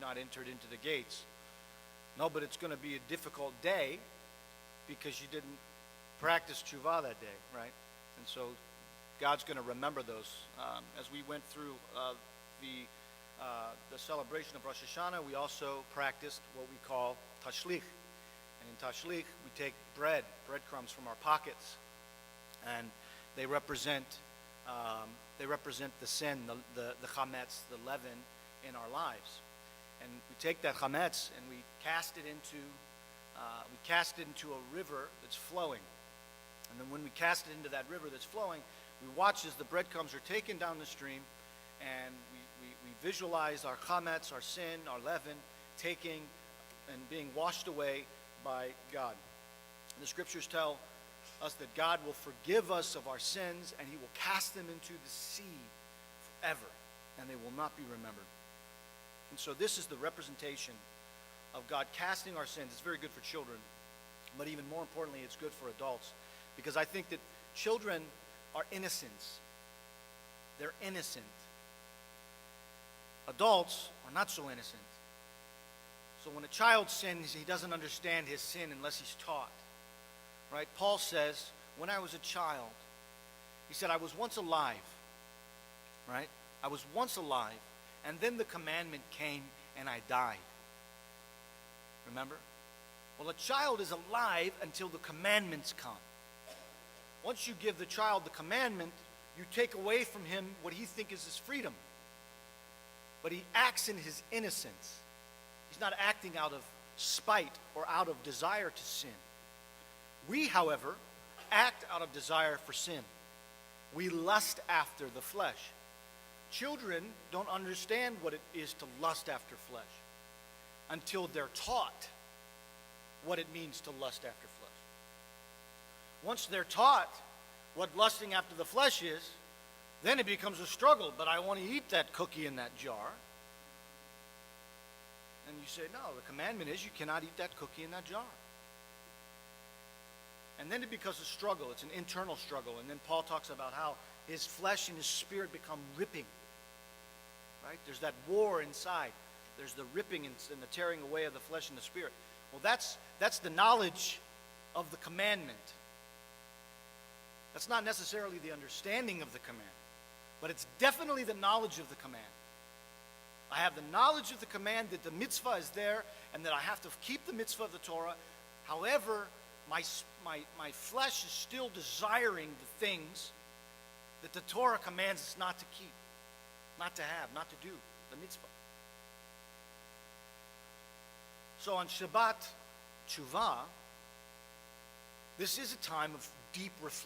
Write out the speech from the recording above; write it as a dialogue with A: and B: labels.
A: not entered into the gates. No, but it's going to be a difficult day because you didn't practice tshuva that day, right? And so God's going to remember those. As we went through the celebration of Rosh Hashanah, we also practiced what we call tashlich. And in tashlich, we take breadcrumbs from our pockets, and they represent the sin, the chametz, the leaven in our lives. And we take that chametz and we cast it into a river that's flowing. And then when we cast it into that river that's flowing, we watch as the breadcrumbs are taken down the stream, and we visualize our chametz, our sin, our leaven, taking and being washed away by God. And the scriptures tell us that God will forgive us of our sins, and he will cast them into the sea forever, and they will not be remembered. And so this is the representation of God casting our sins. It's very good for children, but even more importantly, it's good for adults, because I think that children are innocents. They're innocent. Adults are not so innocent. So when a child sins, he doesn't understand his sin unless he's taught. Right? Paul says, when I was a child, he said, I was once alive. Right? I was once alive, and then the commandment came and I died. Remember? Well, a child is alive until the commandments come. Once you give the child the commandment, you take away from him what he thinks is his freedom. But he acts in his innocence. He's not acting out of spite or out of desire to sin. We, however, act out of desire for sin. We lust after the flesh. Children don't understand what it is to lust after flesh until they're taught what it means to lust after flesh. Once they're taught what lusting after the flesh is, then it becomes a struggle. But I want to eat that cookie in that jar. And you say, no, the commandment is you cannot eat that cookie in that jar. And then it becomes a struggle. It's an internal struggle. And then Paul talks about how his flesh and his spirit become ripping. Right? There's that war inside. There's the ripping and the tearing away of the flesh and the spirit. Well, that's the knowledge of the commandment. That's not necessarily the understanding of the command, but it's definitely the knowledge of the command. I have the knowledge of the command that the mitzvah is there and that I have to keep the mitzvah of the Torah. However, my flesh is still desiring the things that the Torah commands us not to keep, not to have, not to do, the mitzvah. So on Shabbat Tshuva, this is a time of deep reflection.